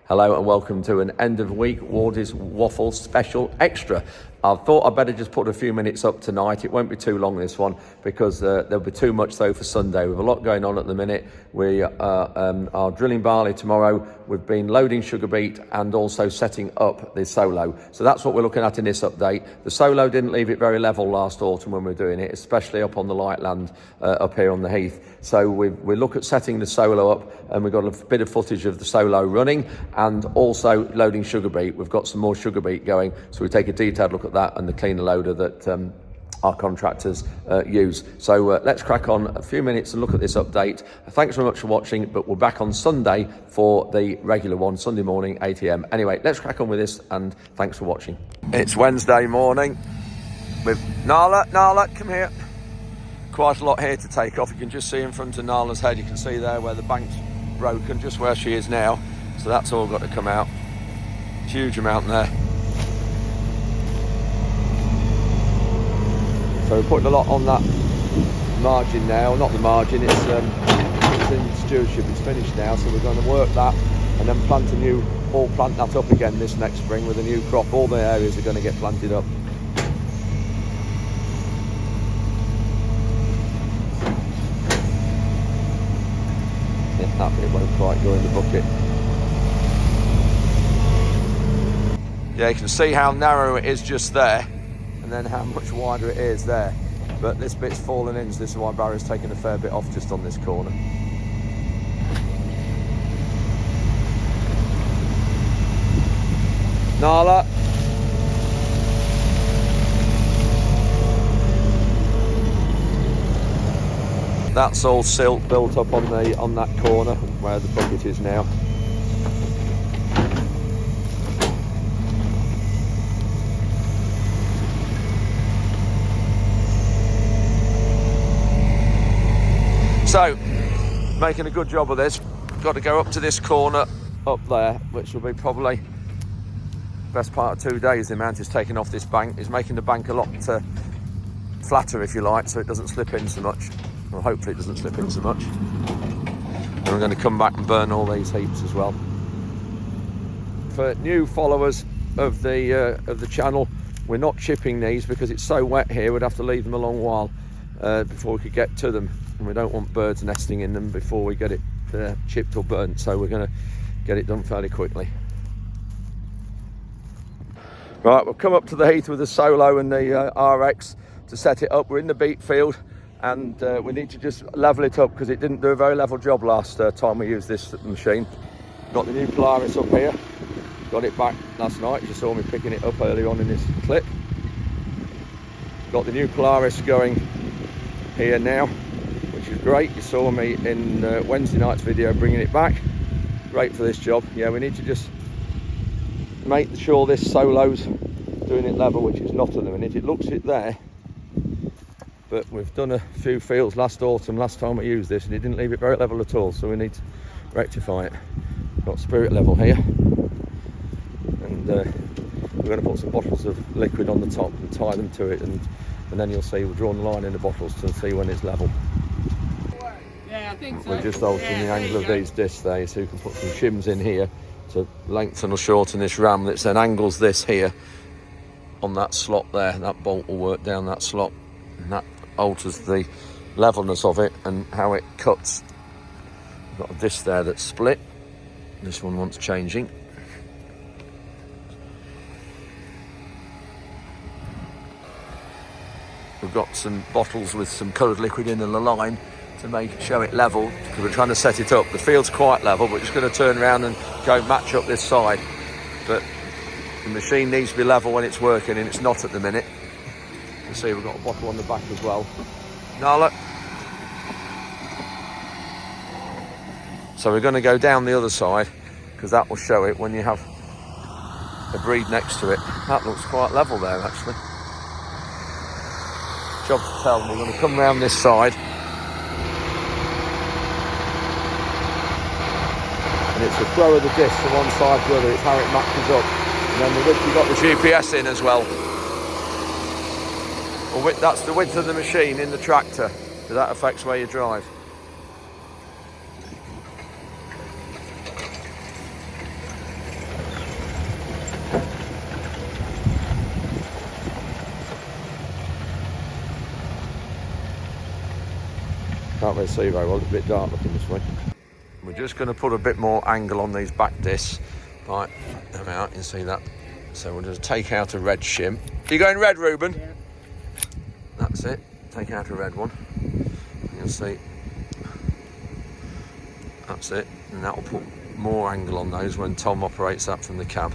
Hello and welcome to an end of week Wardy's Waffle special extra. I thought I'd better just put a few minutes up tonight. It won't be too long, this one, because there'll be too much though for Sunday. We've a lot going on at the minute. We are drilling barley tomorrow. We've been loading sugar beet and also setting up the solo. So that's what we're looking at in this update. The solo didn't leave it very level last autumn when we were doing it, especially up on the light land up here on the heath. So we look at setting the solo up, and we've got a bit of footage of the solo running and also loading sugar beet. We've got some more sugar beet going, so we take a detailed look at that and the cleaner loader that our contractors use. So let's crack on a few minutes and look at this update. Thanks very much for watching, but we're back on Sunday for the regular one, Sunday morning, 8 AM. Anyway, let's crack on with this, and thanks for watching. It's Wednesday morning with Nala, come here. Quite a lot here to take off. You can just see in front of Nala's head, you can see there where the bank's broken, just where she is now. So that's all got to come out. Huge amount there. So we're putting a lot on that margin now, not the margin, it's in stewardship, it's finished now, so we're going to work that and then plant that up again this next spring with a new crop. All the areas are going to get planted up. That bit won't quite go in the bucket. Yeah, you can see how narrow it is just there, and then how much wider it is there. But this bit's fallen in, so this is why Barry's taken a fair bit off just on this corner. Nala. That's all silt built up on that corner where the bucket is now. So, making a good job of this. Got to go up to this corner up there, which will be probably best part of 2 days. The amount it's taken off this bank is making the bank a lot flatter, if you like, so it doesn't slip in so much. Well, hopefully it doesn't slip in so much. And we're going to come back and burn all these heaps as well. For new followers of the channel, we're not chipping these because it's so wet here. We'd have to leave them a long while before we could get to them, and we don't want birds nesting in them before we get it chipped or burnt. So we're going to get it done fairly quickly. Right, we'll come up to the heath with the solo and the RX to set it up. We're in the beet field. And we need to just level it up because it didn't do a very level job last time we used this machine. Got the new Polaris up here, got it back last night. You saw me picking it up earlier on in this clip. Got the new Polaris going here now, which is great. You saw me in Wednesday night's video bringing it back. Great for this job. Yeah, we need to just make sure this solo's doing it level, which it's not at the minute. It looks it there. But we've done a few fields last autumn, last time we used this, and it didn't leave it very level at all, so we need to rectify it. Got spirit level here, and we're going to put some bottles of liquid on the top and tie them to it, and then you'll see we've drawn a line in the bottles to see when it's level. Yeah, I think so. We're just altering the angle of these discs there, so you can put some shims in here to lengthen or shorten this ram that then angles this here on that slot there. That bolt will work down that slot, and that alters the levelness of it and how it cuts. We've got a disc there that's split. This one wants changing. We've got some bottles with some coloured liquid in the line to show it level, because we're trying to set it up. The field's quite level, but we're just going to turn around and go match up this side. But the machine needs to be level when it's working, and it's not at the minute. You can see we've got a bottle on the back as well. Nala. So we're going to go down the other side, because that will show it when you have a breed next to it. That looks quite level there, actually. Job to tell. We're going to come round this side. And it's the throw of the disc from one side to the other. It's how it matches up. And then you've got the GPS in as well. Well, that's the width of the machine in the tractor, so that affects where you drive. Can't really see very well, it's a bit dark looking this way. We're just going to put a bit more angle on these back discs. Right, them out, you can see that. So we'll just take out a red shim. Are you going red, Ruben? Yeah. That's it. Take out a red one. You'll see. That's it. And that will put more angle on those when Tom operates that from the cab.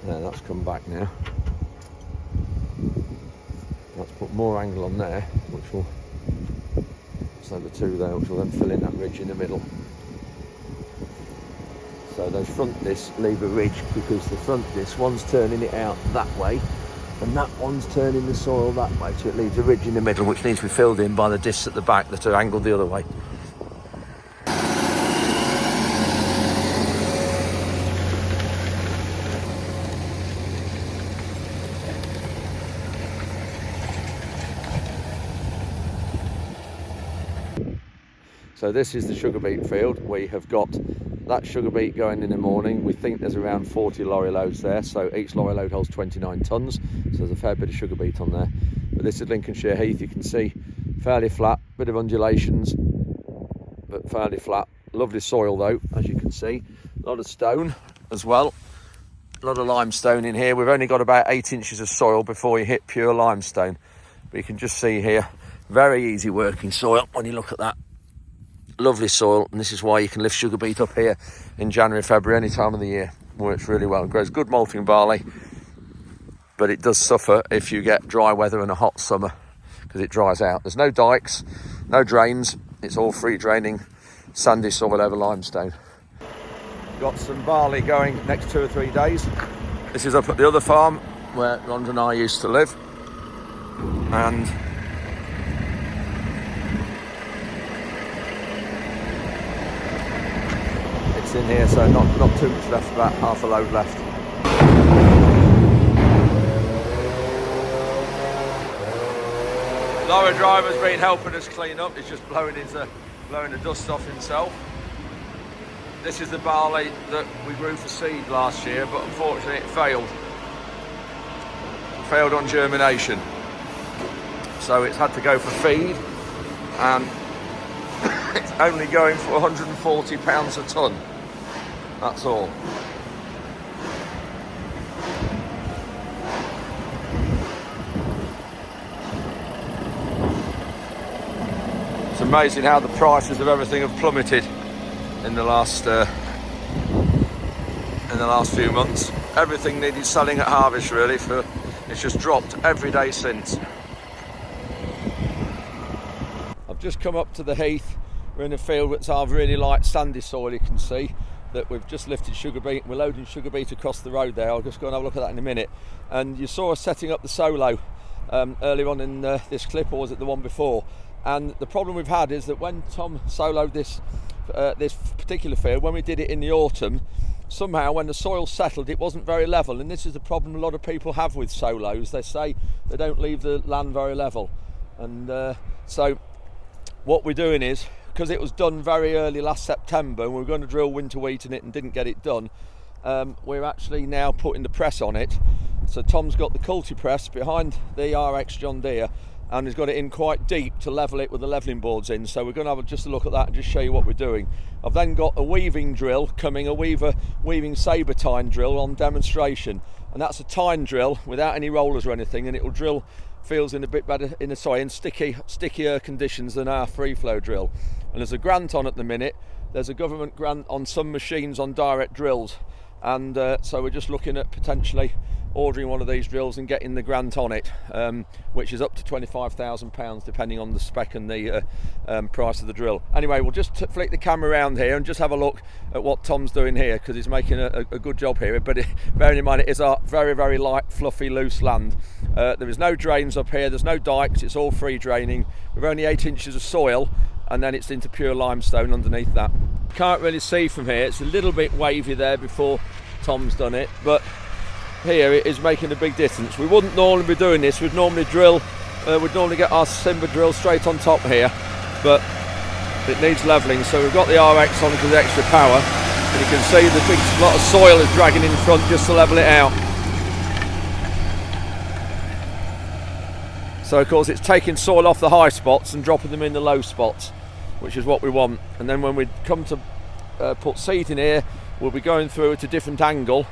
There, that's come back now. Let's put more angle on there, which will, so the two there, which will then fill in that ridge in the middle. So those front discs leave a ridge because the front disc, one's turning it out that way and that one's turning the soil that way, so it leaves a ridge in the middle which needs to be filled in by the discs at the back that are angled the other way. So this is the sugar beet field. We have got that sugar beet going in the morning. We think there's around 40 lorry loads there, so each lorry load holds 29 tonnes, so there's a fair bit of sugar beet on there. But this is Lincolnshire Heath, you can see fairly flat, bit of undulations, but fairly flat. Lovely soil though, as you can see. A lot of stone as well, a lot of limestone in here. We've only got about 8 inches of soil before you hit pure limestone, but you can just see here, very easy working soil when you look at that. Lovely soil, and this is why you can lift sugar beet up here in January, February, any time of the year. Works really well. It grows good malting barley, but it does suffer if you get dry weather and a hot summer because it dries out. There's no dikes, no drains. It's all free draining, sandy soil over limestone. Got some barley going next 2 or 3 days. This is up at the other farm where Ron and I used to live, and in here, so not too much left, about half a load left. Lorry driver's been helping us clean up. He's just blowing the dust off himself. This is the barley that we grew for seed last year, but unfortunately it failed. It failed on germination, so it's had to go for feed, and it's only going for £140 a tonne. That's all. It's amazing how the prices of everything have plummeted in the last few months. Everything needed selling at harvest really, it's just dropped every day since. I've just come up to the heath. We're in a field that's our really light sandy soil, you can see that we've just lifted sugar beet. We're loading sugar beet across the road there. I'll just go and have a look at that in a minute. And you saw us setting up the solo earlier on in this clip, or was it the one before? And the problem we've had is that when Tom soloed this particular field, when we did it in the autumn, somehow when the soil settled it wasn't very level, and this is the problem a lot of people have with solos. They say they don't leave the land very level, and so what we're doing is, because it was done very early last September and we were going to drill winter wheat in it and didn't get it done, we're actually now putting the press on it. So Tom's got the Cultipress behind the RX John Deere, and he's got it in quite deep to level it with the levelling boards in. So we're going to have just a look at that and just show you what we're doing. I've then got a weaving drill coming, a weaving sabre tine drill on demonstration, and that's a tine drill without any rollers or anything, and it will drill fields in a bit better in stickier conditions than our free flow drill. And there's a grant on at the minute. There's a government grant on some machines on direct drills, and so we're just looking at potentially ordering one of these drills and getting the grant on it, which is up to £25,000 depending on the spec and the price of the drill. Anyway, we'll just flick the camera around here and just have a look at what Tom's doing here, because he's making a good job here, but bearing in mind it is our very, very light, fluffy, loose land. There is no drains up here, there's no dikes, it's all free draining. We've only 8 inches of soil, and then it's into pure limestone underneath that. Can't really see from here, it's a little bit wavy there before Tom's done it, but here it is making a big difference. We wouldn't normally be doing this, we'd normally get our Simba drill straight on top here, but it needs levelling, so we've got the RX on because of the extra power, and you can see the big lot of soil is dragging in front just to level it out. So of course it's taking soil off the high spots and dropping them in the low spots, which is what we want. And then when we come to put seed in here, we'll be going through at a different angle.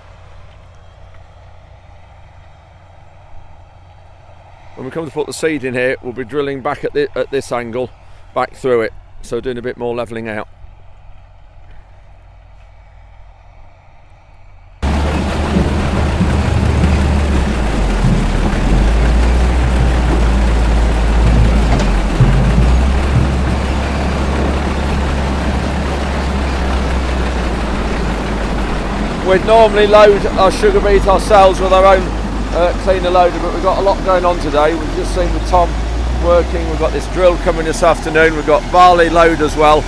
When we come to put the seed in here, we'll be drilling back at this angle, back through it, so doing a bit more levelling out. We'd normally load our sugar beet ourselves with our own cleaner loader, but we've got a lot going on today. We've just seen with Tom working, we've got this drill coming this afternoon, we've got barley load as well,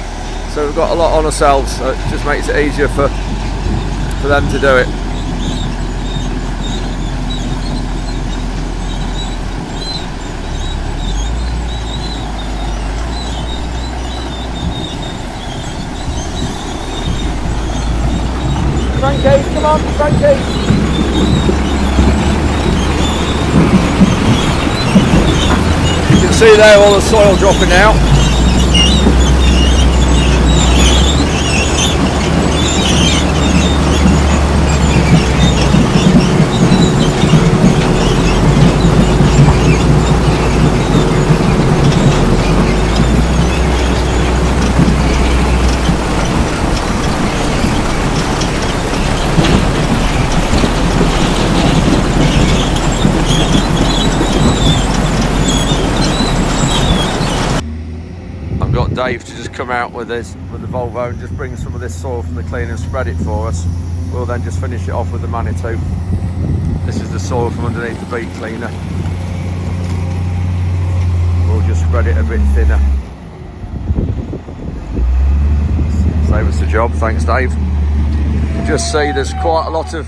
so we've got a lot on ourselves, so it just makes it easier for them to do it. Frankie, come on, Frankie! You can see there all the soil dropping out. Dave to just come out with the Volvo and just bring some of this soil from the cleaner and spread it for us. We'll then just finish it off with the Manitou. This is the soil from underneath the beet cleaner. We'll just spread it a bit thinner. Save us the job, thanks Dave. You just see there's quite a lot of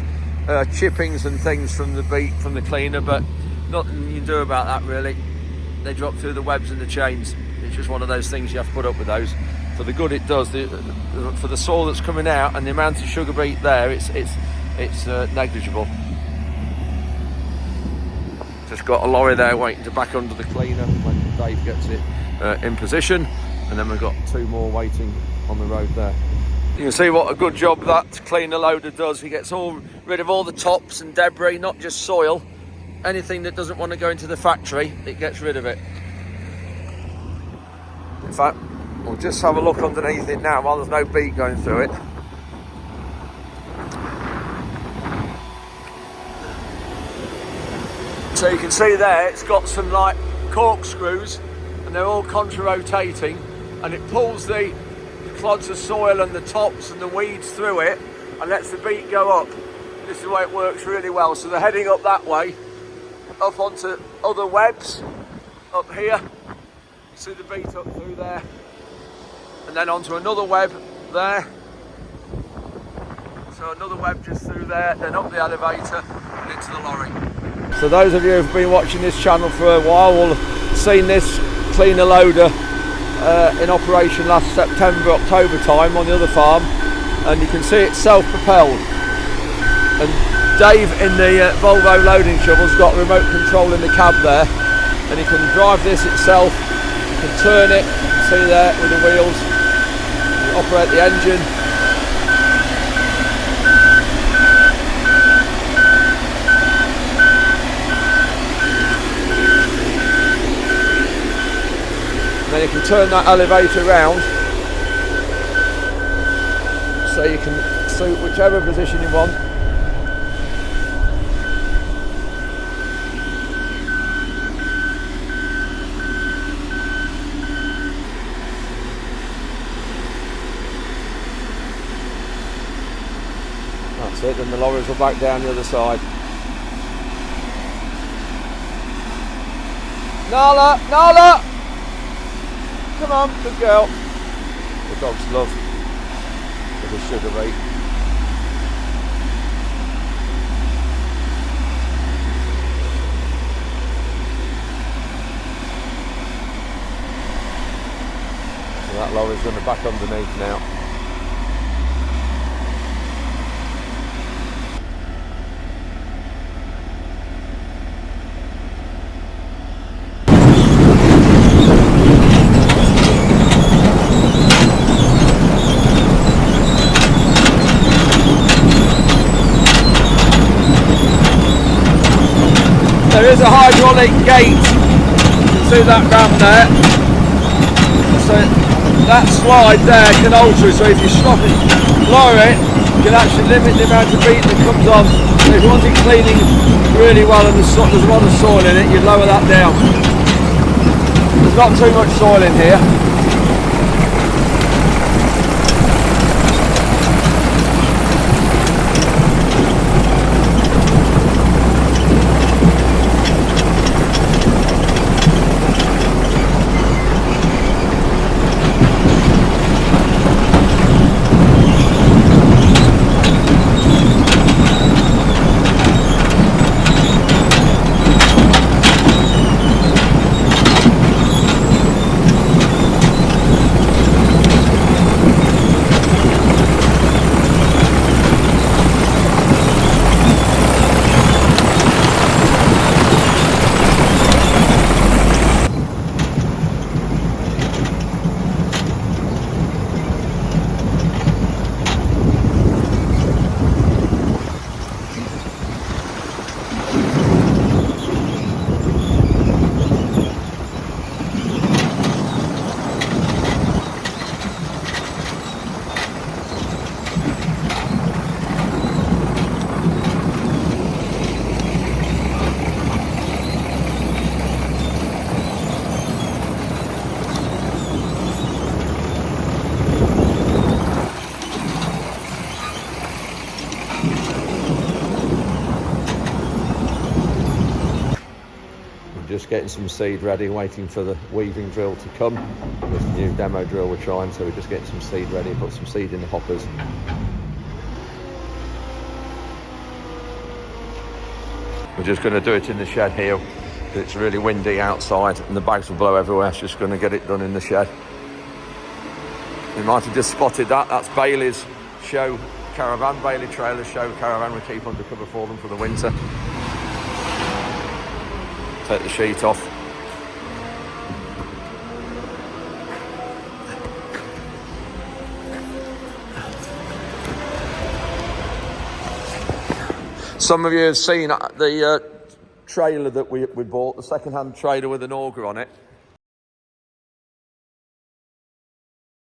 chippings and things from the beet from the cleaner, but nothing you can do about that really. They drop through the webs and the chains. It's just one of those things you have to put up with those. For the good it does, for the soil that's coming out and the amount of sugar beet there, it's negligible. Just got a lorry there waiting to back under the cleaner when Dave gets it in position, and then we've got two more waiting on the road there. You can see what a good job that cleaner loader does. He gets rid of all the tops and debris, not just soil. Anything that doesn't want to go into the factory, it gets rid of it. In fact, we'll just have a look underneath it now while there's no beet going through it. So you can see there, it's got some like corkscrews and they're all contra-rotating, and it pulls the clods of soil and the tops and the weeds through it and lets the beet go up. This is the way it works really well. So they're heading up that way, up onto other webs up here. See the beet up through there, and then onto another web there. So another web just through there, then up the elevator and into the lorry. So those of you who've been watching this channel for a while will have seen this cleaner loader in operation last September, October time on the other farm, and you can see it's self-propelled. And Dave in the Volvo loading shovel's got remote control in the cab there, and he can drive this itself. You can turn it, you can see there with the wheels, you operate the engine. And then you can turn that elevator around so you can suit whichever position you want. That's it, then the lorries will back down the other side. Nala! Nala! Come on, good girl. The dogs love the sugar beet. So that lorry's going to back underneath now. There is a hydraulic gate to that ramp there. So that slide there can alter it. So if you stop it, lower it, you can actually limit the amount of beet that comes on. So if you want it cleaning really well and there's a lot of soil in it, you lower that down. There's not too much soil in here. Just getting some seed ready, waiting for the weaving drill to come. This new demo drill we're trying, so we're just getting some seed ready, put some seed in the hoppers. We're just going to do it in the shed here. It's really windy outside and the bags will blow everywhere. It's just going to get it done in the shed. You might have just spotted that. That's Bailey's show caravan, Bailey Trailer's show caravan. We keep undercover for them for the winter. Take the sheet off. Some of you have seen the trailer that we bought, the second-hand trailer with an auger on it.